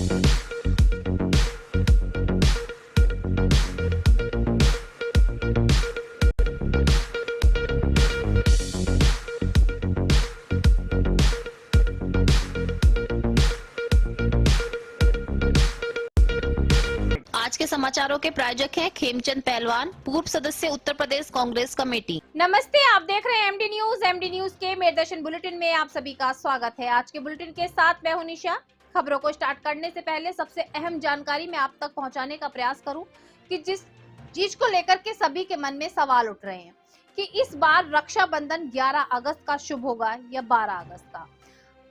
आज के समाचारों के प्रायोजक हैं खेमचंद पहलवान, पूर्व सदस्य उत्तर प्रदेश कांग्रेस कमेटी। नमस्ते, आप देख रहे हैं एमडी न्यूज। एमडी न्यूज के मेरदर्शन बुलेटिन में आप सभी का स्वागत है। आज के बुलेटिन के साथ मैं हूं निशा। खबरों को स्टार्ट करने से पहले सबसे अहम जानकारी मैं आप तक पहुंचाने का प्रयास करूं कि जिस चीज को लेकर के सभी के मन में सवाल उठ रहे हैं कि इस बार रक्षाबंधन 11 अगस्त का शुभ होगा या 12 अगस्त का।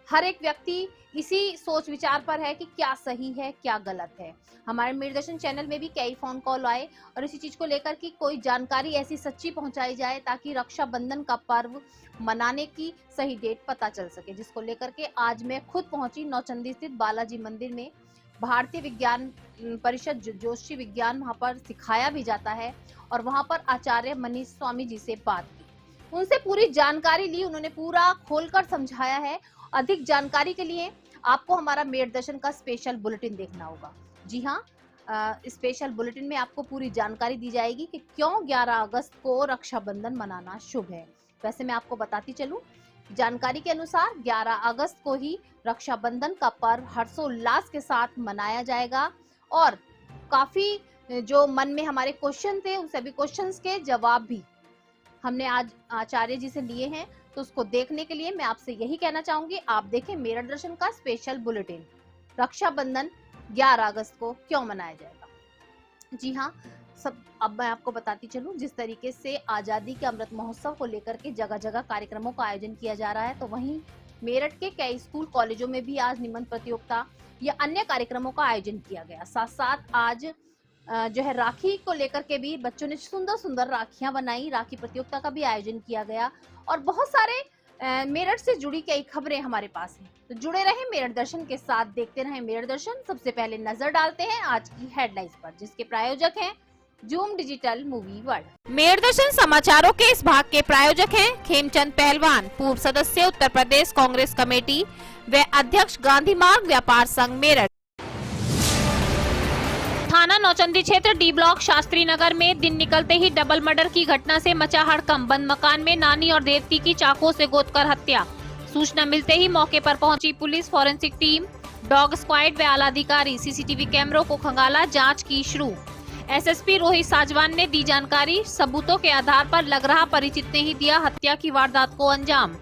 हर एक व्यक्ति इसी सोच विचार पर है कि क्या सही है क्या गलत है। हमारे मेरदर्शन चैनल में भी कई फोन कॉल आए और इसी चीज को लेकर कि कोई जानकारी ऐसी सच्ची पहुंचाई जाए ताकि रक्षाबंधन का पर्व मनाने की सही डेट पता चल सके, जिसको लेकर के आज मैं खुद पहुंची नौचंदी स्थित बालाजी मंदिर में। भारतीय विज्ञान परिषद जोशी विज्ञान वहां पर सिखाया भी जाता है और वहां पर आचार्य मनीष स्वामी जी से बात की, उनसे पूरी जानकारी ली। उन्होंने पूरा खोलकर समझाया है। अधिक जानकारी के लिए आपको हमारा मेरदर्शन का स्पेशल बुलेटिन देखना होगा। जी हाँ, स्पेशल बुलेटिन में आपको पूरी जानकारी दी जाएगी कि क्यों 11 अगस्त को रक्षाबंधन मनाना शुभ है। वैसे मैं आपको बताती चलूं, जानकारी के अनुसार 11 अगस्त को ही रक्षाबंधन का पर्व हर्षोल्लास के साथ मनाया जाएगा और काफी जो मन में हमारे क्वेश्चन थे उन सभी क्वेश्चंस के जवाब भी हमने आज आचार्य जी से लिए हैं। तो उसको देखने के लिए मैं आपसे यही कहना चाहूंगी, आप देखें मेरदर्शन का स्पेशल बुलेटिन। रक्षाबंधन 11 अगस्त को क्यों मनाया जाएगा। जी हाँ, अब मैं आपको बताती चलूं, जिस तरीके से आजादी के अमृत महोत्सव को लेकर के जगह जगह कार्यक्रमों का आयोजन किया जा रहा है, तो वहीं मेरठ के कई स्कूल कॉलेजों में भी आज निबंध प्रतियोगिता या अन्य कार्यक्रमों का आयोजन किया गया। साथ साथ आज जो है राखी को लेकर के भी बच्चों ने सुंदर सुंदर राखियां बनाई। राखी प्रतियोगिता का भी आयोजन किया गया और बहुत सारे मेरठ से जुड़ी कई खबरें हमारे पास हैं। तो जुड़े रहें मेरठ दर्शन के साथ, देखते रहें मेरठ दर्शन। सबसे पहले नजर डालते हैं आज की हेडलाइंस पर, जिसके प्रायोजक हैं जूम डिजिटल मूवी वर्ल्ड। मेरदर्शन समाचारों के इस भाग के प्रायोजक हैं खेमचंद पहलवान, पूर्व सदस्य उत्तर प्रदेश कांग्रेस कमेटी व अध्यक्ष गांधी मार्ग व्यापार संघ मेरठ। थाना नौचंदी क्षेत्र डी ब्लॉक शास्त्री नगर में दिन निकलते ही डबल मर्डर की घटना से मचा हड़कंप। बंद मकान में नानी और देवती की चाकू से गोदकर हत्या। सूचना मिलते ही मौके पर पहुंची police, forensic team, dog squad व आला अधिकारी सीसीटीवी कैमरों को खंगाला, जांच की शुरू। एसएसपी रोहित साजवान ने दी जानकारी, सबूतों के आधार पर लग रहा परिचित ने ही दिया हत्या की वारदात को अंजाम।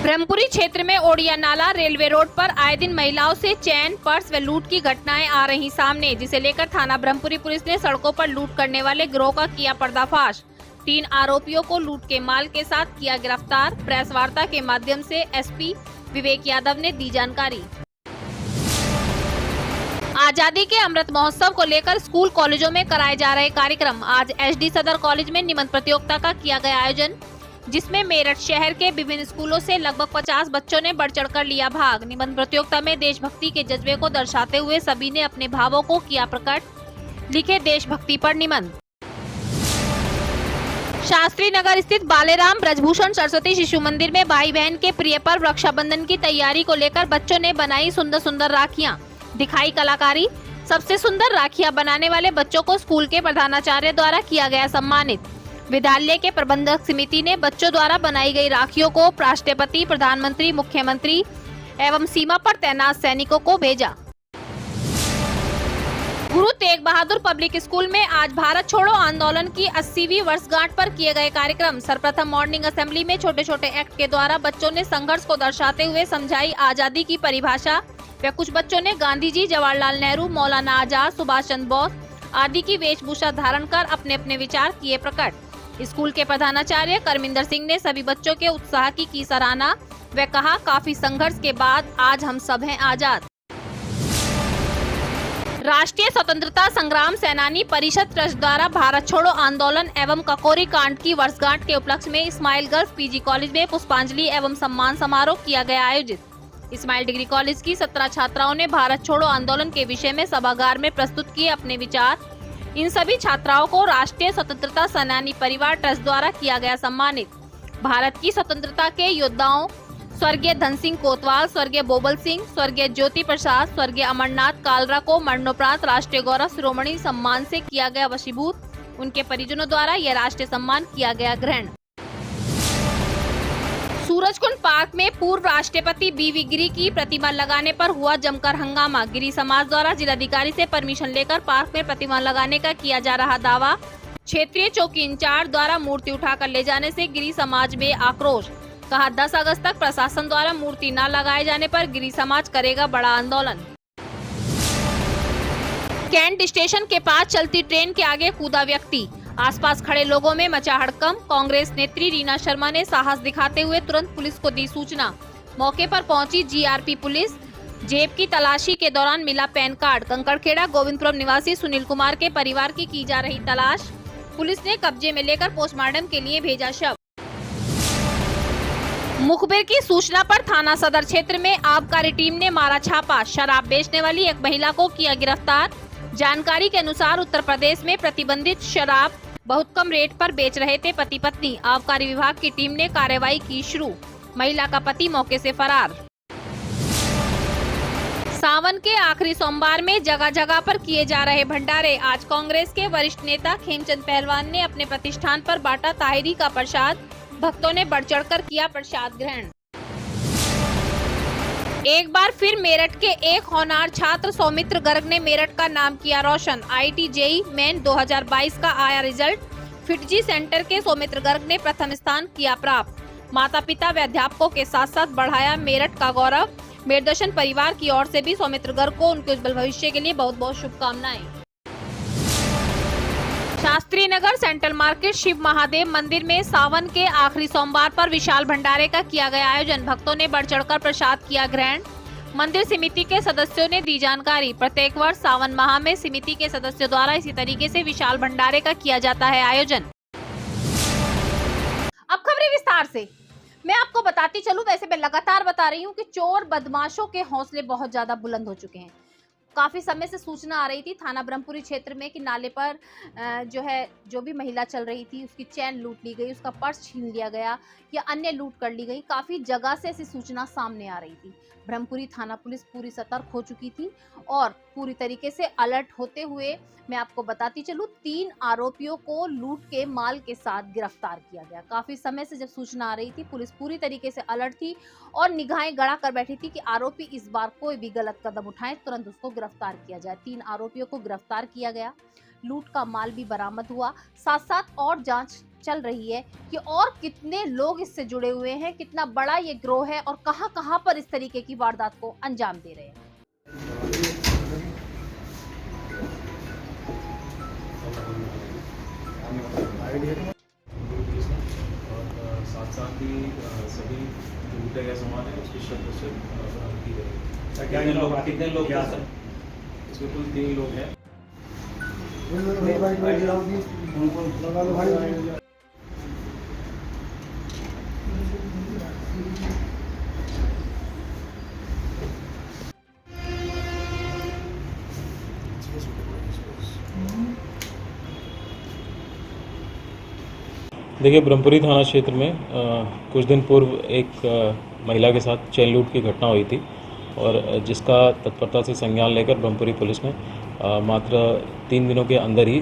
ब्रह्मपुरी क्षेत्र में ओडिया नाला रेलवे रोड पर आए दिन महिलाओं से चैन, पर्स व लूट की घटनाएं आ रही सामने, जिसे लेकर थाना ब्रह्मपुरी पुलिस ने सड़कों पर लूट करने वाले गिरोह का किया पर्दाफाश। 3 आरोपियों को लूट के माल के साथ किया गिरफ्तार। प्रेस वार्ता के माध्यम से एसपी विवेक यादव ने दी जानकारी। आजादी के अमृत महोत्सव को लेकर स्कूल कॉलेजों में कराए जा रहे कार्यक्रम। आज एसडी सदर कॉलेज में निबंध प्रतियोगिता का किया गया आयोजन, जिसमें मेरठ शहर के विभिन्न स्कूलों से लगभग 50 बच्चों ने बढ़ चढ़कर लिया भाग। निबंध प्रतियोगिता में देशभक्ति के जज्बे को दर्शाते हुए सभी ने अपने भावों को किया प्रकट। लिखे देशभक्ति पर निबंध। शास्त्री नगर स्थित बालेराम ब्रजभूषण सरस्वती शिशु मंदिर में भाई बहन के प्रिय पर्व रक्षाबंधन की तैयारी को लेकर बच्चों ने बनाई सुंदर सुंदर राखियां, दिखाई कलाकारी। सबसे सुंदर राखियां बनाने वाले बच्चों को स्कूल के प्रधानाचार्य द्वारा किया गया सम्मानित। विद्यालय के प्रबंधक समिति ने बच्चों द्वारा बनाई गई राखियों को राष्ट्रपति, प्रधानमंत्री, मुख्यमंत्री एवं सीमा पर तैनात सैनिकों को भेजा। गुरु तेग बहादुर पब्लिक स्कूल में आज भारत छोड़ो आंदोलन की 80वीं वर्षगांठ पर किए गए कार्यक्रम। सर्वप्रथम मॉर्निंग असेंबली में छोटे छोटे एक्ट के द्वारा बच्चों ने संघर्ष को दर्शाते हुए समझाई आजादी की परिभाषा व कुछ बच्चों ने गांधी जी, जवाहरलाल नेहरू, मौलाना आजाद, सुभाष चंद्र बोस आदि की वेशभूषा धारण कर अपने अपने विचार किए प्रकट। स्कूल के प्रधानाचार्य करमिंदर सिंह ने सभी बच्चों के उत्साह की सराहना व कहा, काफी संघर्ष के बाद आज हम सब हैं आजाद। राष्ट्रीय स्वतंत्रता संग्राम सेनानी परिषद ट्रस्ट द्वारा भारत छोड़ो आंदोलन एवं ककोरी कांड की वर्षगांठ के उपलक्ष्य में इस्माइल गर्ल्स पीजी कॉलेज में पुष्पांजलि एवं सम्मान समारोह किया गया आयोजित। इस्माइल डिग्री कॉलेज की 17 छात्राओं ने भारत छोड़ो आंदोलन के विषय में सभागार में प्रस्तुत किए अपने विचार। इन सभी छात्राओं को राष्ट्रीय स्वतंत्रता सेनानी परिवार ट्रस्ट द्वारा किया गया सम्मानित। भारत की स्वतंत्रता के योद्धाओं स्वर्गीय धन सिंह कोतवाल, स्वर्गीय बोबल सिंह, स्वर्गीय ज्योति प्रसाद, स्वर्गीय अमरनाथ कालरा को मरणोपरांत राष्ट्रीय गौरव शिरोमणि सम्मान से किया गया वशीभूत। उनके परिजनों द्वारा यह राष्ट्रीय सम्मान किया गया ग्रहण। सूरजकुंड पार्क में पूर्व राष्ट्रपति बीवी गिरी की प्रतिमा लगाने पर हुआ जमकर हंगामा। गिरी समाज द्वारा जिलाधिकारी से परमिशन लेकर पार्क में प्रतिमा लगाने का किया जा रहा दावा। क्षेत्रीय चौकी इंचार्ज द्वारा मूर्ति उठाकर ले जाने से गिरी समाज में आक्रोश। कहा 10 अगस्त तक प्रशासन द्वारा मूर्ति न लगाए जाने पर गिरी समाज करेगा बड़ा आंदोलन। कैंट स्टेशन के पास चलती ट्रेन के आगे कूदा व्यक्ति, आसपास खड़े लोगों में मचा हड़कंप। कांग्रेस नेत्री रीना शर्मा ने साहस दिखाते हुए तुरंत पुलिस को दी सूचना। मौके पर पहुंची जीआरपी पुलिस। जेब की तलाशी के दौरान मिला पैन कार्ड। कंकड़खेड़ा गोविंदपुरम निवासी सुनील कुमार के परिवार की जा रही तलाश। पुलिस ने कब्जे में लेकर पोस्टमार्टम के लिए भेजा शव। मुखबिर की सूचना पर थाना सदर क्षेत्र में आबकारी टीम ने मारा छापा। शराब बेचने वाली एक महिला को किया गिरफ्तार। जानकारी के अनुसार उत्तर प्रदेश में प्रतिबंधित शराब बहुत कम रेट पर बेच रहे थे पति पत्नी। आबकारी विभाग की टीम ने कार्रवाई की शुरू। महिला का पति मौके से फरार। सावन के आखिरी सोमवार में जगह जगह पर किए जा रहे भंडारे। आज कांग्रेस के वरिष्ठ नेता खेमचंद पहलवान ने अपने प्रतिष्ठान पर बांटा ताहिरी का प्रसाद। भक्तों ने बढ़ चढ़कर किया प्रसाद ग्रहण। एक बार फिर मेरठ के एक होनहार छात्र सौमित्र गर्ग ने मेरठ का नाम किया रोशन। आईआईटी जेईई मेन 2022 का आया रिजल्ट। फिटजी सेंटर के सौमित्र गर्ग ने प्रथम स्थान किया प्राप्त। माता पिता व अध्यापकों के साथ साथ बढ़ाया मेरठ का गौरव। मेरदर्शन परिवार की ओर से भी सौमित्र गर्ग को उनके उज्जवल भविष्य के लिए बहुत बहुत शुभकामनाएं। शास्त्री नगर सेंट्रल मार्केट शिव महादेव मंदिर में सावन के आखिरी सोमवार पर विशाल भंडारे का किया गया आयोजन। भक्तों ने बढ़ चढ़कर प्रसाद किया ग्रहण। मंदिर समिति के सदस्यों ने दी जानकारी। प्रत्येक वर्ष सावन माह में समिति के सदस्यों द्वारा इसी तरीके से विशाल भंडारे का किया जाता है आयोजन। अब खबरें विस्तार से। मैं आपको बताती चलूं, वैसे मैं लगातार बता रही हूं कि चोर बदमाशों के हौसले बहुत ज्यादा बुलंद हो चुके हैं। काफी समय से सूचना आ रही थी थाना ब्रह्मपुरी क्षेत्र में कि नाले पर जो भी महिला चल रही थी उसकी चैन लूट ली गई, उसका पर्स छीन लिया गया या अन्य लूट कर ली गई। काफी जगह से ऐसी सूचना सामने आ रही थी। ब्रह्मपुरी थाना पुलिस पूरी सतर्क हो चुकी थी और पूरी तरीके से अलर्ट होते हुए मैं आपको बताती चलूं 3 आरोपियों को लूट के माल के साथ गिरफ्तार किया गया। काफी समय से जब सूचना आ रही थी पुलिस पूरी तरीके से अलर्ट थी और निगाहें गड़ा कर बैठी थी कि आरोपी इस बार कोई भी गलत कदम उठाए तुरंत उसको गिरफ्तार किया जाए। 3 आरोपियों को गिरफ्तार किया गया। लूट का माल भी बरामद हुआ। साथ साथ और जांच चल रही है कि और कितने लोग इससे जुड़े हुए हैं, कितना बड़ा ये गिरोह है और कहां पर इस तरीके की वारदात को अंजाम दे रहे हैं। और साथ ही सभी जो लूटे गए सामान है उसकी शत बरामद की गई। कितने लोग क्या सर? इसमें कुल 3 लोग हैं। देखिए, ब्रह्मपुरी थाना क्षेत्र में कुछ दिन पूर्व एक महिला के साथ चैन लूट की घटना हुई थी और जिसका तत्परता से संज्ञान लेकर ब्रह्मपुरी पुलिस ने मात्र 3 दिनों के अंदर ही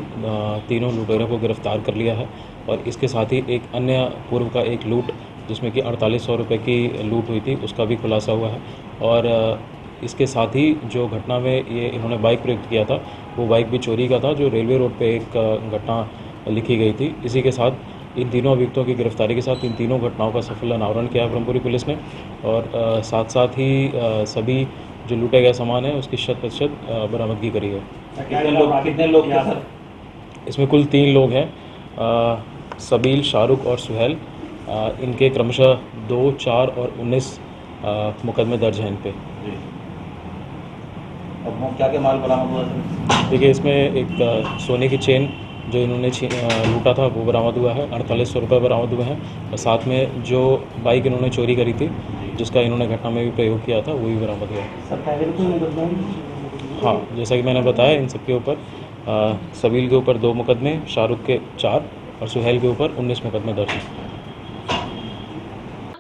तीनों लुटेरों को गिरफ्तार कर लिया है। और इसके साथ ही एक अन्य पूर्व का एक लूट जिसमें कि 4800 रुपये की लूट हुई थी उसका भी खुलासा हुआ है। और इसके साथ ही जो घटना में ये इन्होंने बाइक प्रयुक्त किया था वो बाइक भी चोरी का था जो रेलवे रोड पे एक घटना लिखी गई थी। इसी के साथ इन तीनों अभियुक्तों की गिरफ्तारी के साथ इन तीनों घटनाओं का सफल अनावरण किया है ब्रह्मपुरी पुलिस ने। और साथ ही सभी जो लूटे गए सामान है उसकी 100% बरामदगी करी है। कितने लोग क्या सर? इसमें कुल 3 लोग हैं, सबील, शाहरुख और सुहेल। इनके क्रमशः 2, 4 और 19 मुकदमे दर्ज हैं इन पे। अब क्या माल बरामद हुआ सर? देखिए, इसमें एक सोने की चेन जो इन्होंने लूटा था वो बरामद हुआ है। 4800 रुपये बरामद हुए हैं और साथ में जो बाइक इन्होंने चोरी करी थी जिसका इन्होंने घटना में भी प्रयोग किया था वो भी बरामद हुआ है। हाँ, जैसा कि मैंने बताया इन सब के ऊपर सबील के ऊपर 2 मुकदमे, शाहरुख के 4 और सुहेल के ऊपर 19 मुकदमे दर्ज हैं।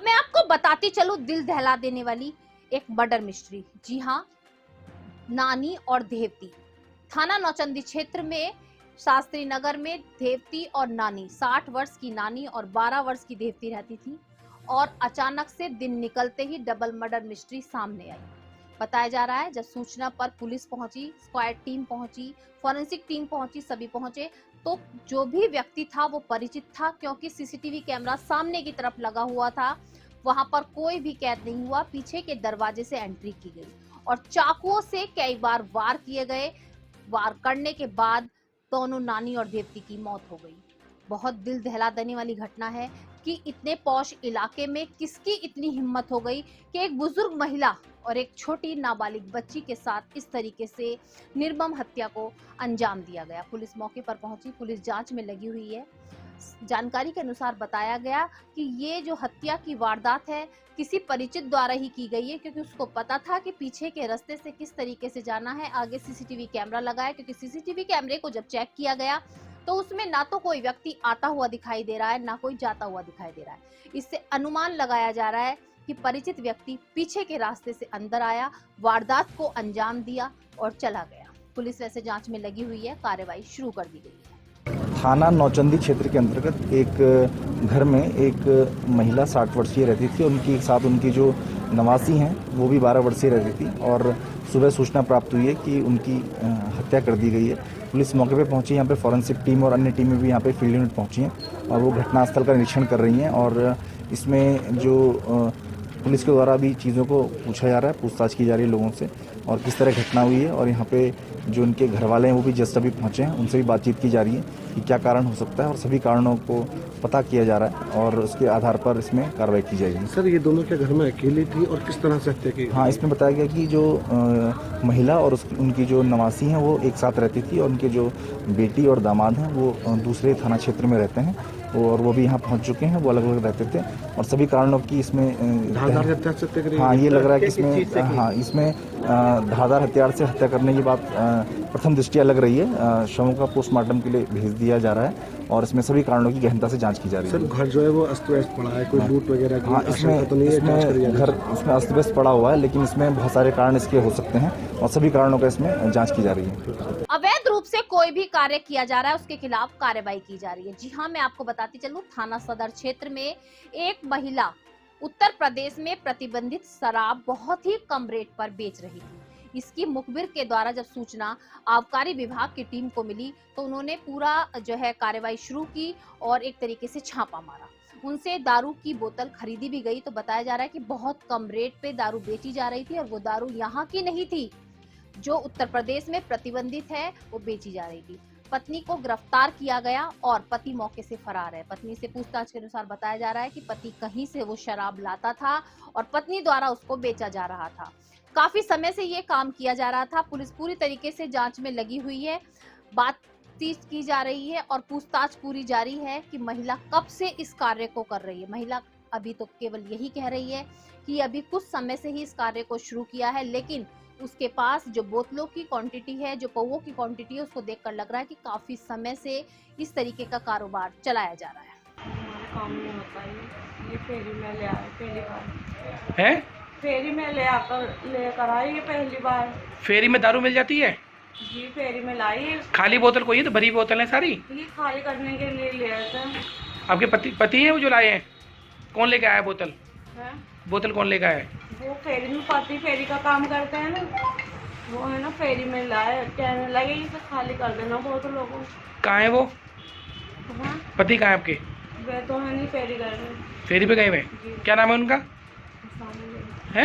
मैं आपको बताती चलूं दिल दहला देने वाली एक मर्डर मिस्ट्री। जी हाँ, नानी और देवती। थाना नौचंदी क्षेत्र में शास्त्री नगर में देवती और नानी, 60 वर्ष की नानी और 12 वर्ष की देवती रहती थी और अचानक से दिन निकलते ही डबल मर्डर मिस्ट्री सामने आई। बताया जा रहा है जब सूचना पर पुलिस पहुंची, स्क्वाड टीम पहुंची, फॉरेंसिक टीम पहुंची, सभी पहुंचे तो जो भी व्यक्ति था वो परिचित था, क्योंकि सीसीटीवी कैमरा सामने की तरफ लगा हुआ था। वहां पर कोई भी कैद नहीं हुआ। पीछे के दरवाजे से एंट्री की गई और चाकुओं से कई बार वार किए गए। वार करने के बाद दोनों नानी और देवती की मौत हो गई। बहुत दिल दहला देने वाली घटना है कि इतने पौष इलाके में किसकी इतनी हिम्मत हो गई कि एक बुजुर्ग महिला और एक छोटी नाबालिग बच्ची के साथ इस तरीके से निर्मम हत्या को अंजाम दिया गया। पुलिस मौके पर पहुंची, पुलिस जांच में लगी हुई है। जानकारी के अनुसार बताया गया कि ये जो हत्या की वारदात है किसी परिचित द्वारा ही की गई है, क्योंकि उसको पता था कि पीछे के रास्ते से किस तरीके से जाना है। आगे सीसीटीवी कैमरा लगा है, क्योंकि सीसीटीवी कैमरे को जब चेक किया गया तो उसमें ना तो कोई व्यक्ति आता हुआ दिखाई दे रहा है, ना कोई जाता हुआ दिखाई दे रहा है। इससे अनुमान लगाया जा रहा है कि परिचित व्यक्ति पीछे के रास्ते से अंदर आया, वारदात को अंजाम दिया और चला गया। पुलिस वैसे जांच में लगी हुई है, कार्रवाई शुरू कर दी गई है। थाना नौचंदी क्षेत्र के अंतर्गत एक घर में एक महिला 60 वर्षीय रहती थी। उनके साथ उनकी जो नवासी हैं वो भी 12 वर्षीय रहती थी और सुबह सूचना प्राप्त हुई है कि उनकी हत्या कर दी गई है। पुलिस मौके पे पहुंची, यहाँ पे फॉरेंसिक टीम और अन्य टीमें भी यहाँ पे फील्ड यूनिट पहुंची हैं और वो घटनास्थल का निरीक्षण कर रही हैं और इसमें जो पुलिस के द्वारा भी चीज़ों को पूछा जा रहा है, पूछताछ की जा रही है लोगों से और किस तरह घटना हुई है। और यहाँ पे जो उनके घर वाले हैं वो भी जस्ट अभी पहुँचे हैं, उनसे भी बातचीत की जा रही है कि क्या कारण हो सकता है और सभी कारणों को पता किया जा रहा है और उसके आधार पर इसमें कार्रवाई की जाएगी। सर, ये दोनों के घर में अकेली थी और किस तरह से हत्या की? हाँ, इसमें बताया गया कि जो महिला और उनकी जो नवासी हैं वो एक साथ रहती थी और उनके जो बेटी और दामाद हैं वो दूसरे थाना क्षेत्र में रहते हैं और वो भी यहाँ पहुँच चुके हैं। वो अलग अलग रहते थे और सभी कारणों की इसमें हाँ ये लग रहा है कि इसमें धारदार हथियार से हत्या करने की बात प्रथम दृष्टिया लग रही है। शवों का पोस्टमार्टम के लिए भेज दिया जा रहा है और इसमें सभी कारणों की गहनता से जांच की जा रही है। सर, घर जो है वो अस्त व्यस्त पड़ा है, कोई लूट वगैरह? हाँ, इसमें घर इसमें अस्त व्यस्त पड़ा हुआ है, लेकिन इसमें बहुत सारे कारण इसके हो सकते हैं और सभी कारणों का इसमें जांच की जा रही है। अवैध रूप से कोई भी कार्य किया जा रहा है उसके खिलाफ कार्रवाई की जा रही है। जी हाँ, मैं आपको बताती चलूं, थाना सदर क्षेत्र में एक महिला उत्तर प्रदेश में प्रतिबंधित शराब बहुत ही कम रेट पर बेच रही थी। इसकी मुखबिर के द्वारा जब सूचना आबकारी विभाग की टीम को मिली तो उन्होंने पूरा जो है कार्रवाई शुरू की और एक तरीके से छापा मारा। उनसे दारू की बोतल खरीदी भी गई। तो बताया जा रहा है कि बहुत कम रेट पे दारू बेची जा रही थी और वो दारू यहाँ की नहीं थी, जो उत्तर प्रदेश में प्रतिबंधित है वो बेची जा रही थी। पत्नी को गिरफ्तार किया गया और पति मौके से फरार है। पत्नी से पूछताछ के अनुसार बताया जा रहा है कि पति कहीं से वो शराब लाता था और पत्नी द्वारा उसको बेचा जा रहा था। काफी समय से ये काम किया जा रहा था। पुलिस पूरी तरीके से जांच में लगी हुई है, बातचीत की जा रही है और पूछताछ पूरी जारी है कि महिला कब से इस कार्य को कर रही है। महिला अभी तो केवल यही कह रही है कि अभी कुछ समय से ही इस कार्य को शुरू किया है, लेकिन उसके पास जो बोतलों की क्वांटिटी है, जो पौवों की क्वांटिटी है, उसको देखकर लग रहा है कि काफी समय से इस तरीके का कारोबार चलाया जा रहा है। काम नहीं होता है, ये फेरी में ले आए पहली बार है। फेरी में लेकर आई ये पहली बार। फेरी में दारू मिल जाती है? जी, फेरी में लाई। खाली बोतल कोई है तो भरी बोतल है सारी? ये खाली करने के लिए ले आए थे। आपके पति है वो जो लाए हैं? कौन लेके आया बोतल? है? बोतल कौन लेके आया? वो फेरी में पति फेरी का काम करते हैं ना, वो है ना, फेरी में लाए, कहने लगे इसे खाली कर देना बोतलों को। कहाँ है वो? हाँ? पति कहाँ है आपके? वे तो है नहीं, फेरी कर रहे। फेरी पे गए हुए? क्या नाम है उनका? है?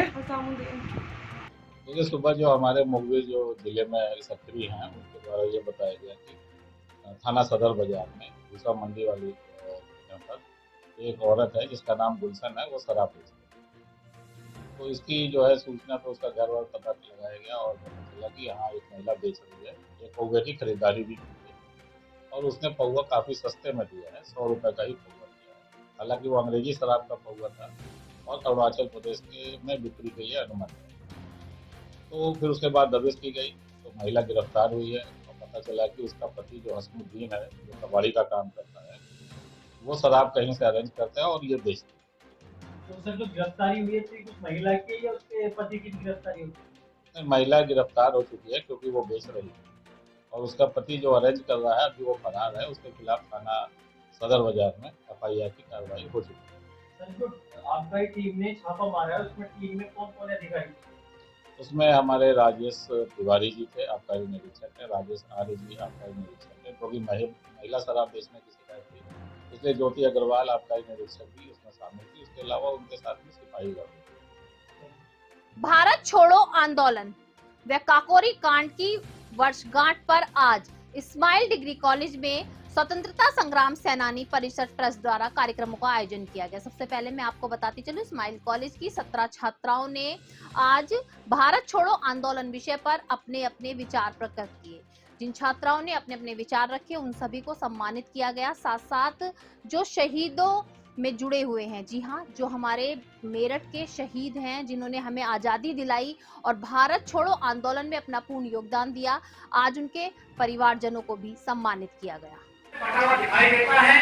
मुझे सुबह जो हमारे मुखबिर जो जिले में सक्रिय हैं उनके द्वारा ये बताया गया कि थाना सदर बाजार में भूसा मंडी वाली जगह पर एक औरत है जिसका नाम गुलशन है, वो शराब बेचती है। तो इसकी जो है सूचना पर उसका घर वार पता लगाया गया और पता चला कि यहाँ एक महिला बेच रही है। एक पौवे की खरीदारी भी की है और उसने पौवा काफ़ी सस्ते में दिया है, 100 रुपये का ही पौवा दिया है। हालांकि वो अंग्रेजी शराब का पौवा था और अरुणाचल प्रदेश के में बिक्री के लिए अनुमति है। तो फिर उसके बाद दबिश की गई तो महिला गिरफ्तार हुई है और पता चला कि उसका पति जो हसमुद्दीन है, जो कबाड़ी का काम करता है, वो शराब कहीं से अरेंज करता है और ये बेचता है। तो सर जो गिरफ्तारी हुई है थी कुछ महिला की या उसके पति की गिरफ्तारी हुई? महिला गिरफ्तार हो चुकी है क्योंकि वो बेच रही है और उसका पति जो अरेंज कर रहा है अभी वो फरार है। उसके खिलाफ थाना सदर बाजार में FIR की कार्रवाई हो चुकी है। सर जो आपका ही टीम ने छापा मारा है उसमें टीम में कौन कौन अधिकारी थे? उसमें हमारे राजेश तिवारी जी थे, आबकारी निरीक्षक है, राजेश आर्य जी आबकारी निरीक्षक है, क्योंकि महिला शराब बेचने की शिकायत थी, इसलिए ज्योति अग्रवाल आबकारी निरीक्षक भी उसमें शामिल थी। इसके अलावा उनके साथ में सिपाही गार्ड। भारत छोड़ो आंदोलन व काकोरी कांड की वर्षगांठ पर आज इस्माइल डिग्री कॉलेज में स्वतंत्रता संग्राम सेनानी परिषद ट्रस्ट द्वारा कार्यक्रमों का आयोजन किया गया। सबसे पहले मैं आपको बताती चलूं, इस्माइल कॉलेज की 17 छात्राओं ने आज भारत छोड़ो आंदोलन विषय पर अपने अपने विचार प्रकट किए। जिन छात्राओं ने अपने अपने विचार रखे उन सभी को सम्मानित किया गया। साथ साथ जो शहीदों में जुड़े हुए हैं, जी हाँ, जो हमारे मेरठ के शहीद हैं जिन्होंने हमें आजादी दिलाई और भारत छोड़ो आंदोलन में अपना पूर्ण योगदान दिया, आज उनके परिवारजनों को भी सम्मानित किया गया। बढ़ावा दिखाई देता है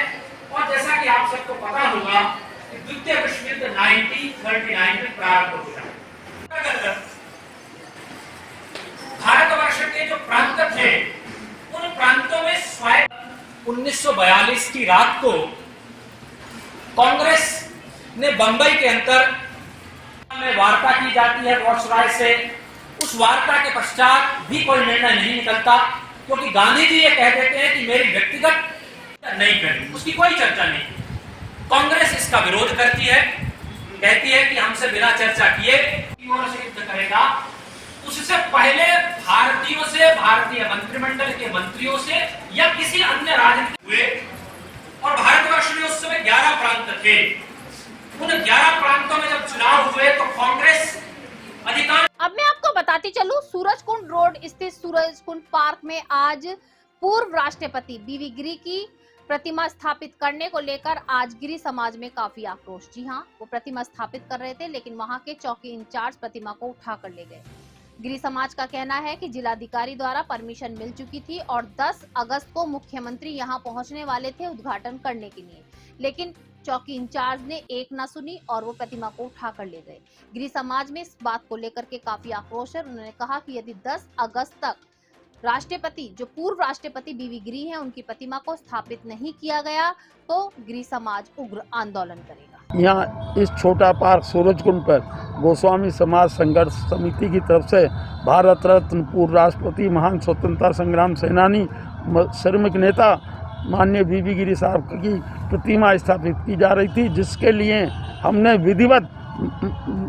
और जैसा कि आप सबको पता होगा कि द्वितीय विश्व युद्ध 1939 में प्रारंभ हुआ। भारतवर्ष के जो प्रांत थे उन प्रांतों में स्वायत्त 1942 की रात को कांग्रेस ने बंबई के अंदर में वार्ता की जाती है वायसराय से। उस वार्ता के पश्चात भी कोई निर्णय नहीं निकलता, क्योंकि गांधी जी ये कह देते हैं कि मेरी व्यक्तिगत नहीं करनी, उसकी कोई चर्चा नहीं। कांग्रेस इसका विरोध करती है, कहती है कि हमसे बिना चर्चा किए युद्ध करेगा। उससे पहले भारतीयों से, भारतीय मंत्रिमंडल के मंत्रियों से या किसी अन्य राजनीतिक हुए और भारतवर्ष में उस समय 11 प्रांत थे। उन 11 प्रांतों में जब चुनाव हुए तो कांग्रेस अधिकांश। अब मैं आपको बताती चलूं, सूरजकुंड रोड स्थित सूरजकुंड पार्क में आज पूर्व राष्ट्रपति बीवी गिरी की प्रतिमा स्थापित करने को लेकर आज गिरी समाज में काफी आक्रोश। जी हाँ, वो प्रतिमा स्थापित कर रहे थे लेकिन वहां के चौकी इंचार्ज प्रतिमा को उठा कर ले गए। गिरी समाज का कहना है कि जिलाधिकारी द्वारा परमिशन मिल चुकी थी और 10 अगस्त को मुख्यमंत्री यहां पहुंचने वाले थे उद्घाटन करने के लिए, लेकिन चौकी इंचार्ज ने एक ना सुनी और वो प्रतिमा को उठा कर ले गए। गिरी समाज में इस बात को लेकर के काफी आक्रोश है। उन्होंने कहा कि यदि 10 अगस्त तक राष्ट्रपति, जो पूर्व राष्ट्रपति बीवी गिरी हैं, उनकी प्रतिमा को स्थापित नहीं किया गया तो गिरी समाज उग्र आंदोलन करेगा। यहाँ इस छोटा पार्क सूरजकुंड पर गोस्वामी समाज संघर्ष समिति की तरफ से भारत रत्न पूर्व राष्ट्रपति, महान स्वतंत्रता संग्राम सेनानी, श्रमिक नेता माननीय बीबी गिरी साहब की प्रतिमा स्थापित की जा रही थी, जिसके लिए हमने विधिवत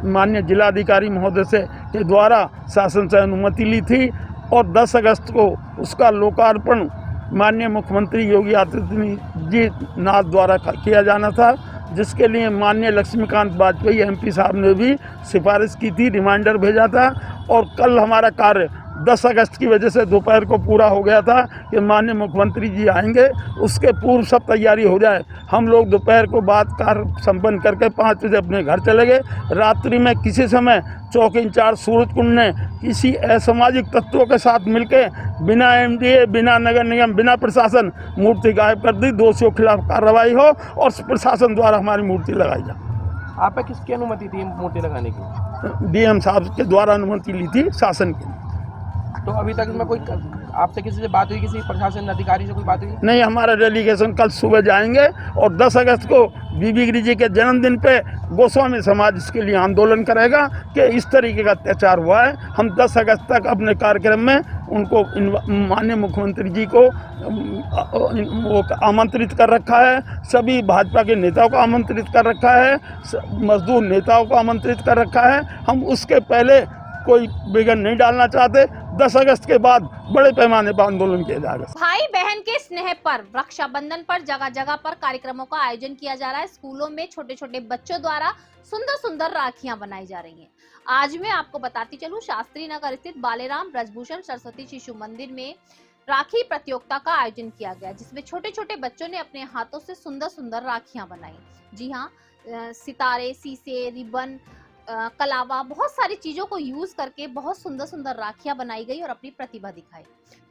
माननीय जिलाधिकारी महोदय से के द्वारा शासन से अनुमति ली थी और 10 अगस्त को उसका लोकार्पण माननीय मुख्यमंत्री योगी आदित्यनाथ द्वारा किया जाना था, जिसके लिए माननीय लक्ष्मीकांत वाजपेयी MP साहब ने भी सिफारिश की थी, रिमाइंडर भेजा था और कल हमारा कार्य 10 अगस्त की वजह से दोपहर को पूरा हो गया था कि माननीय मुख्यमंत्री जी आएंगे, उसके पूर्व सब तैयारी हो जाए। हम लोग दोपहर को बाद कार्य संपन्न करके 5 बजे अपने घर चले गए। रात्रि में किसी समय चौकी इंचार्ज सूरजकुंड ने किसी असामाजिक तत्वों के साथ मिलकर बिना MDA, बिना नगर निगम, बिना प्रशासन मूर्ति गायब कर दी। दोषियों के खिलाफ कार्रवाई हो और प्रशासन द्वारा हमारी मूर्ति लगाई जाए। आप पे किसकी अनुमति थी मूर्ति लगाने की? DM साहब के द्वारा अनुमति ली थी शासन की। तो अभी तक इसमें कोई आपसे किसी से बात हुई, किसी प्रशासन अधिकारी से कोई बात हुई? नहीं, हमारा डेलीगेशन कल सुबह जाएंगे और 10 अगस्त को बीबी गिरी जी के जन्मदिन पे गोस्वामी समाज इसके लिए आंदोलन करेगा कि इस तरीके का अत्याचार हुआ है। हम 10 अगस्त तक अपने कार्यक्रम में उनको माननीय मुख्यमंत्री जी को वो आमंत्रित कर रखा है, सभी भाजपा के नेताओं को आमंत्रित कर रखा है, मजदूर नेताओं को आमंत्रित कर रखा है। हम उसके पहले कोई विघ्न नहीं डालना चाहते। 10 अगस्त के बाद बड़े पैमाने पर आंदोलन किया जाएगा। भाई बहन के स्नेह पर, रक्षाबंधन पर जगह जगह पर कार्यक्रमों का आयोजन किया जा रहा है। स्कूलों में छोटे छोटे बच्चों द्वारा सुंदर सुंदर राखियां बनाई जा रही हैं। आज मैं आपको बताती चलूं, शास्त्री नगर स्थित बालेराम ब्रजभूषण सरस्वती शिशु मंदिर में राखी प्रतियोगिता का आयोजन किया गया, जिसमें छोटे छोटे बच्चों ने अपने हाथों से सुंदर सुंदर राखियां बनाई। जी हाँ, सितारे, शीशे, रिबन कलावा, बहुत सारी चीजों को यूज करके बहुत सुंदर सुंदर राखियां बनाई गई और अपनी प्रतिभा दिखाई।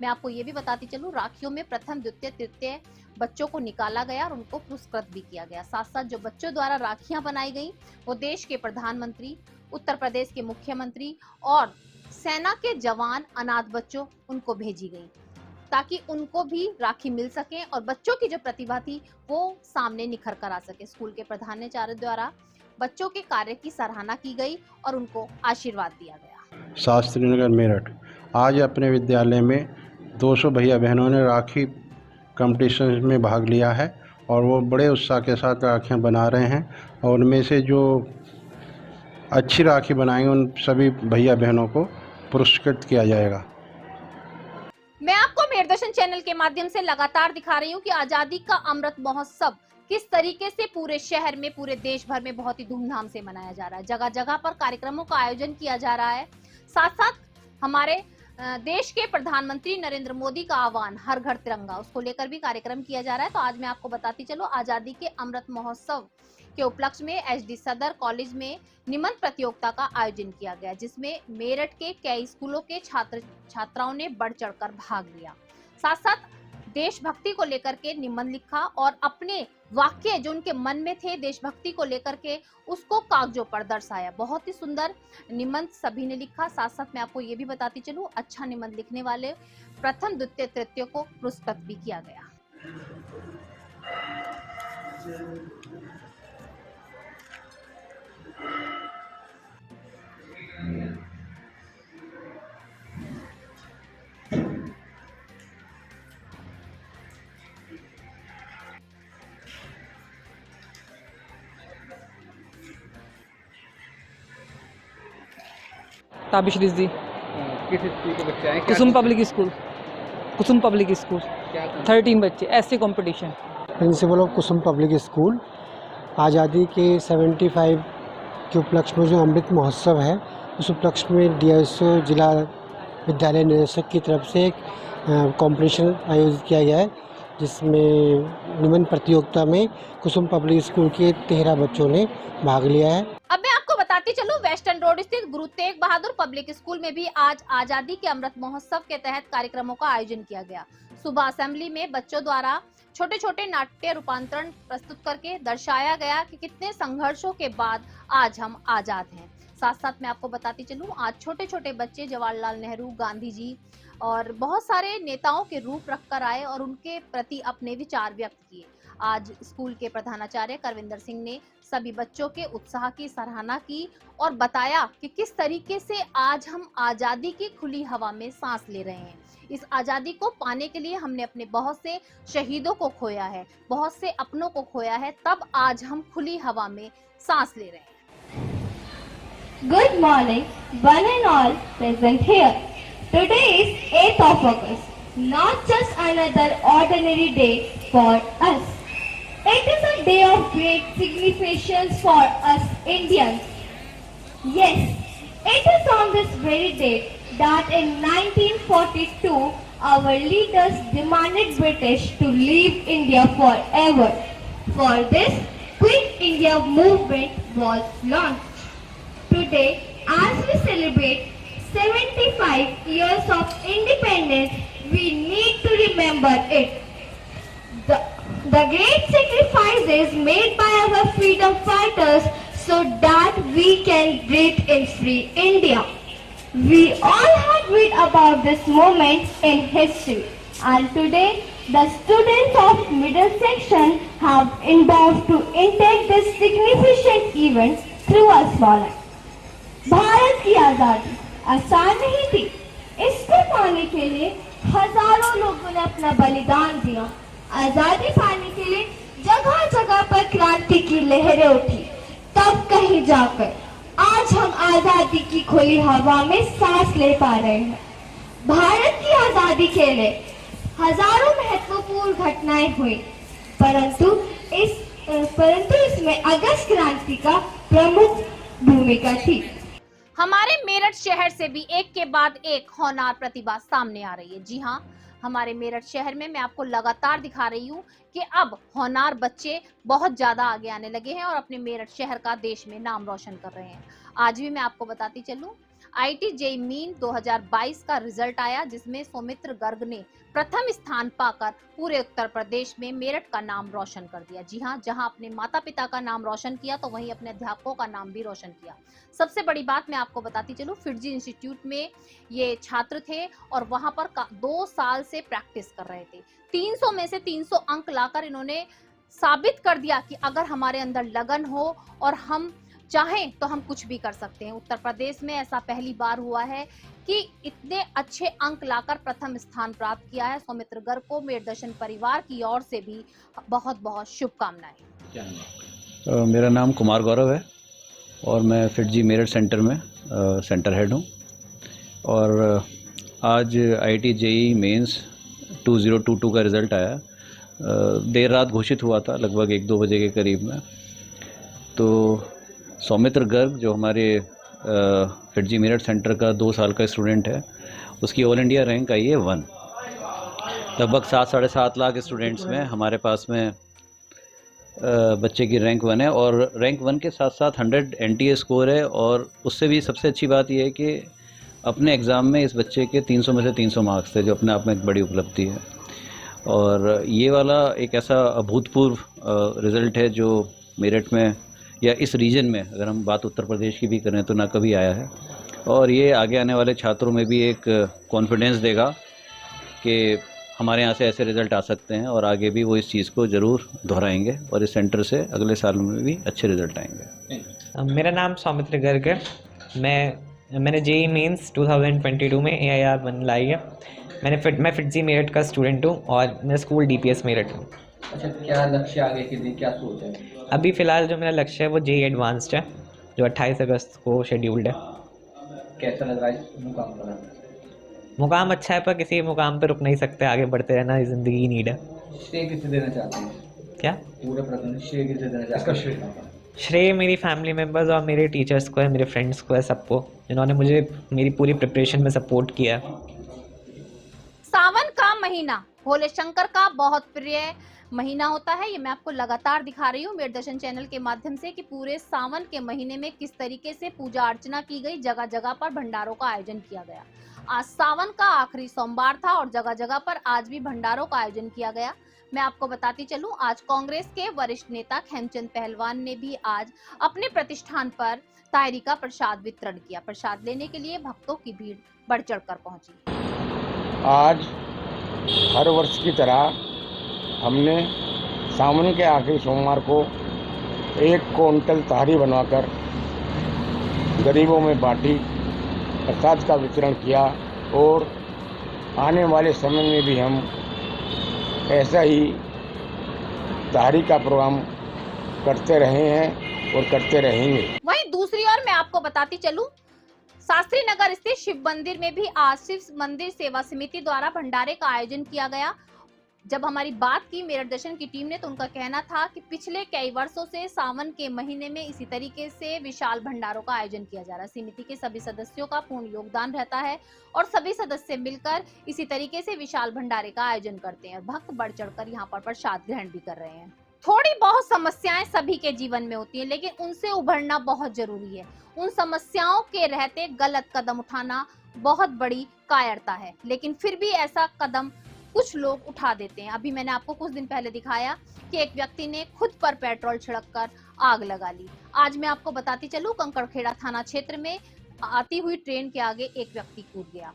मैं आपको ये भी बताती चलूं, राखियों में प्रथम, द्वितीय, तृतीय बच्चों को निकाला गया और उनको पुरस्कृत भी किया गया। साथ साथ जो बच्चों द्वारा राखियां बनाई गई वो देश के प्रधानमंत्री, उत्तर प्रदेश के मुख्यमंत्री और सेना के जवान, अनाथ बच्चों, उनको भेजी गई ताकि उनको भी राखी मिल सके और बच्चों की जो प्रतिभा थी वो सामने निखर कर आ सके। स्कूल के प्रधानाचार्य द्वारा बच्चों के कार्य की सराहना की गई और उनको आशीर्वाद दिया गया। शास्त्री नगर मेरठ, आज अपने विद्यालय में 200 भैया बहनों ने राखी कंपटीशन में भाग लिया है और वो बड़े उत्साह के साथ राखियाँ बना रहे हैं और उनमें से जो अच्छी राखी बनाएंगे उन सभी भैया बहनों को पुरस्कृत किया जाएगा। मैं आपको मेरदर्शन चैनल के माध्यम से लगातार दिखा रही हूँ कि आजादी का अमृत महोत्सव किस तरीके से पूरे शहर में, पूरे देश भर में बहुत ही धूमधाम से मनाया जा रहा है। जगह जगह पर कार्यक्रमों का आयोजन किया जा रहा है। साथ साथ हमारे देश के प्रधानमंत्री नरेंद्र मोदी का आह्वान, हर घर तिरंगा, उसको लेकर भी कार्यक्रम किया जा रहा है। तो आज मैं आपको बताती चलो, आजादी के अमृत महोत्सव के उपलक्ष्य में एचडी सदर कॉलेज में निबंध प्रतियोगिता का आयोजन किया गया, जिसमें मेरठ के कई स्कूलों के छात्र छात्राओं ने बढ़ चढ़कर भाग लिया। साथ साथ देशभक्ति को लेकर के निबंध लिखा और अपने वाक्य जो उनके मन में थे देशभक्ति को लेकर के उसको कागजों पर दर्शाया। बहुत ही सुंदर निबंध सभी ने लिखा। साथ साथ मैं आपको ये भी बताती चलूं, अच्छा निबंध लिखने वाले प्रथम, द्वितीय, तृतीय को पुरस्कृत भी किया गया। ताबिश रिजवी, किस स्कूल के बच्चे आए? कुसुम पब्लिक स्कूल, कुसुम पब्लिक स्कूल, 13 बच्चे, ऐसे competition. Principle of Kusum public school, आज़ादी के 75 के उपलक्ष्य में जो अमृत महोत्सव है, उस उपलक्ष्य में डीएसओ जिला विद्यालय निदेशक की तरफ से एक कंपटीशन आयोजित किया गया है, जिसमें निबंध प्रतियोगिता में कुसुम पब्लिक स्कूल के 13 बच्चों ने भाग लिया है। अब मैं आपको बताती चलूं, वेस्टर्न रोड स्थित गुरु तेग बहादुर पब्लिक स्कूल में भी आज आजादी के अमृत महोत्सव के तहत कार्यक्रमों का आयोजन किया गया। सुबह असेंबली में बच्चों द्वारा छोटे छोटे नाट्य रूपांतरण प्रस्तुत करके दर्शाया गया कि कितने संघर्षों के बाद आज हम आजाद हैं। साथ साथ मैं आपको बताती चलूं, आज छोटे छोटे बच्चे जवाहरलाल नेहरू, गांधी जी और बहुत सारे नेताओं के रूप रखकर आए और उनके प्रति अपने विचार व्यक्त किए। आज स्कूल के प्रधानाचार्य करविंदर सिंह ने सभी बच्चों के उत्साह की सराहना की और बताया कि किस तरीके से आज हम आजादी की खुली हवा में सांस ले रहे हैं। इस आजादी को पाने के लिए हमने अपने बहुत से शहीदों को खोया है, बहुत से अपनों को खोया है, तब आज हम खुली हवा में सांस ले रहे हैं। Good morning, one and all present here. Today is 8th of August, not just another ordinary day for us. It is a day of great significance for us Indians. Yes, it is on this very day that in 1942 our leaders demanded British to leave India forever. For this, Quit India movement was launched. Today, as we celebrate 75 years of independence, we need to remember it. The great sacrifices made by our freedom fighters so that we can breathe in free India. We all have read about this moment in history, and today the students of middle section have endeavored to intake this significant event through a small act. Bharat की आजादी आसान नहीं थी। इसको पाने के लिए हजारों लोगों ने अपना बलिदान दिया। आजादी पाने के लिए जगह जगह पर क्रांति की लहरें उठी। तब कहीं जाकर आज हम आजादी की खुली हवा में सांस ले पा रहे हैं। भारत की आजादी के लिए हजारों महत्वपूर्ण घटनाएं हुई, परंतु इसमें अगस्त क्रांति का प्रमुख भूमिका थी। हमारे मेरठ शहर से भी एक के बाद एक होनहार प्रतिभा सामने आ रही है। जी हाँ, हमारे मेरठ शहर में मैं आपको लगातार दिखा रही हूँ कि अब होनहार बच्चे बहुत ज्यादा आगे आने लगे हैं और अपने मेरठ शहर का देश में नाम रोशन कर रहे हैं। आज भी मैं आपको बताती चलूं, IIT JEE मेन 2022 का रिजल्ट आया, जिसमें सौमित्र गर्ग ने प्रथम स्थान पाकर पूरे उत्तर प्रदेश में मेरठ का नाम रोशन कर दिया। जी हाँ, जहां अपने माता पिता का नाम रोशन किया तो वहीं अपने अध्यापकों का नाम भी रोशन किया। सबसे बड़ी बात मैं आपको बताती चलूं, फिटजी इंस्टीट्यूट में ये छात्र थे और वहां पर 2 साल से प्रैक्टिस कर रहे थे। 300 में से 300 अंक लाकर इन्होंने साबित कर दिया कि अगर हमारे अंदर लगन हो और हम चाहें तो हम कुछ भी कर सकते हैं। उत्तर प्रदेश में ऐसा पहली बार हुआ है कि इतने अच्छे अंक लाकर प्रथम स्थान प्राप्त किया है। सौमित्र गर्ग को मेरदर्शन परिवार की ओर से भी बहुत बहुत शुभकामनाएं। मेरा नाम कुमार गौरव है और मैं फिटजी मेरठ सेंटर में सेंटर हेड हूँ। और आज IIT JEE मेंस 2022 का रिज़ल्ट आया। देर रात घोषित हुआ था, लगभग 1-2 बजे के करीब में। तो सौमित्र गर्ग जो हमारे फिटजी मेरठ सेंटर का 2 साल का स्टूडेंट है, उसकी ऑल इंडिया रैंक आई है 1। लगभग 7-7.5 लाख स्टूडेंट्स में हमारे पास में बच्चे की रैंक 1 है और रैंक 1 के साथ साथ 100 NTA स्कोर है। और उससे भी सबसे अच्छी बात यह है कि अपने एग्ज़ाम में इस बच्चे के 300 में से 300 मार्क्स थे, जो अपने आप में एक बड़ी उपलब्धि है। और ये वाला एक ऐसा अभूतपूर्व रिज़ल्ट है जो मेरठ में या इस रीजन में, अगर हम बात उत्तर प्रदेश की भी करें तो ना कभी आया है। और ये आगे आने वाले छात्रों में भी एक कॉन्फिडेंस देगा कि हमारे यहाँ से ऐसे रिज़ल्ट आ सकते हैं और आगे भी वो इस चीज़ को ज़रूर दोहराएंगे और इस सेंटर से अगले सालों में भी अच्छे रिज़ल्ट आएंगे। मेरा नाम सौमित्र गर्ग है। मैंने JEE मेंस 2022 में AIR1 लाई है। मैं फिटजी मेरठ का स्टूडेंट हूँ और मेरा स्कूल DPS मेरठ हूँ। अच्छा, क्या लक्ष्य आगे के लिए, क्या सोच है? अभी फ़िलहाल जो मेरा लक्ष्य है वो JEE एडवांस्ड है, जो 28 अगस्त को शेड्यूल्ड है। कैसा लग रहा है मुकाम पर? मुकाम अच्छा है, पर किसी मुकाम पर रुक नहीं सकते, आगे बढ़ते रहना ज़िंदगी की नीड है। श्रेय किसे देना चाहते हैं? क्या पूरा प्रकरण श्रेय किसे देना चाहते हैं? श्रेय मेरी फैमिली मेम्बर्स और मेरे टीचर्स को है, मेरे फ्रेंड्स को है, सबको, जिन्होंने मुझे मेरी पूरी प्रिपरेशन में सपोर्ट किया। सावन का महीना भोले शंकर का बहुत प्रिय महीना होता है। ये मैं आपको लगातार दिखा रही हूँ मेरदर्शन चैनल के माध्यम से कि पूरे सावन के महीने में किस तरीके से पूजा अर्चना की गई, जगह जगह पर भंडारों का आयोजन किया गया। आज सावन का आखिरी सोमवार था और जगह जगह पर आज भी भंडारों का आयोजन किया गया। मैं आपको बताती चलूं, आज कांग्रेस के वरिष्ठ नेता खेमचंद पहलवान ने भी आज अपने प्रतिष्ठान पर तायरी का प्रसाद वितरण किया। प्रसाद लेने के लिए भक्तों की भीड़ बढ़ चढ़ कर पहुंची। आज हर वर्ष की तरह हमने सावन के आखिरी सोमवार को 1 क्विंटल ताहरी बनवाकर गरीबों में बांटी, प्रसाद का वितरण किया और आने वाले समय में भी हम ऐसा ही ताहरी का प्रोग्राम करते रहे हैं और करते रहेंगे। वहीं दूसरी ओर मैं आपको बताती चलूं, शास्त्री नगर स्थित शिव मंदिर में भी आज शिव मंदिर सेवा समिति द्वारा भंडारे का आयोजन किया गया। जब हमारी बात की मेरठ दर्शन की टीम ने तो उनका कहना था कि पिछले कई वर्षों से सावन के महीने में इसी तरीके से विशाल भंडारों का आयोजन किया जा रहा है। समिति के सभी सदस्यों का पूर्ण योगदान रहता है और सभी सदस्य मिलकर इसी तरीके से विशाल भंडारे का आयोजन करते हैं और भक्त बढ़ चढ़कर यहाँ पर प्रसाद ग्रहण भी कर रहे हैं। थोड़ी बहुत समस्याएं सभी के जीवन में होती हैं, लेकिन उनसे उभरना बहुत जरूरी है। उन समस्याओं के रहते गलत कदम उठाना बहुत बड़ी कायरता है, लेकिन फिर भी ऐसा कदम कुछ लोग उठा देते हैं। अभी मैंने आपको कुछ दिन पहले दिखाया कि एक व्यक्ति ने खुद पर पेट्रोल छिड़ककर आग लगा ली। आज मैं आपको बताती चलूं, कंकड़खेड़ा थाना क्षेत्र में आती हुई ट्रेन के आगे एक व्यक्ति कूद गया।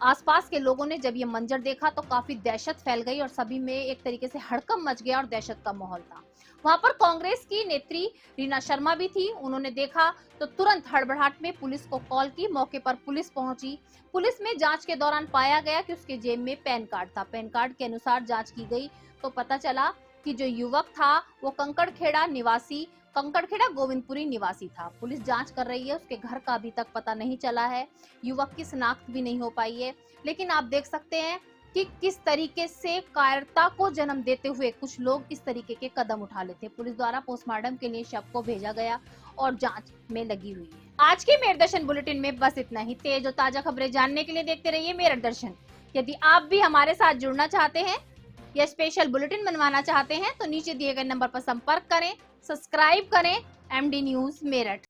आसपास के लोगों ने जब ये मंजर देखा तो काफी दहशत फैल गई और सभी में एक तरीके से हड़कंप मच गया और दहशत का माहौल था। वहां पर कांग्रेस की नेत्री रीना शर्मा भी थी। उन्होंने देखा तो तुरंत हड़बड़ाहट में पुलिस को कॉल की। मौके पर पुलिस पहुंची। पुलिस में जांच के दौरान पाया गया कि उसके जेब में पैन कार्ड था। पैन कार्ड के अनुसार जांच की गई तो पता चला कि जो युवक था वो कंकड़खेड़ा गोविंदपुरी निवासी था। पुलिस जांच कर रही है, उसके घर का अभी तक पता नहीं चला है, युवक की शिनाख्त भी नहीं हो पाई है। लेकिन आप देख सकते हैं कि किस तरीके से कायरता को जन्म देते हुए कुछ लोग इस तरीके के कदम उठा लेते हैं। पुलिस द्वारा पोस्टमार्टम के लिए शव को भेजा गया और जांच में लगी हुई है। आज के मेरठ दर्शन बुलेटिन में बस इतना ही। तेज और ताजा खबरें जानने के लिए देखते रहिए मेरठ दर्शन। यदि आप भी हमारे साथ जुड़ना चाहते हैं या स्पेशल बुलेटिन बनवाना चाहते हैं तो नीचे दिए गए नंबर पर संपर्क करें, सब्सक्राइब करें MD न्यूज मेरठ।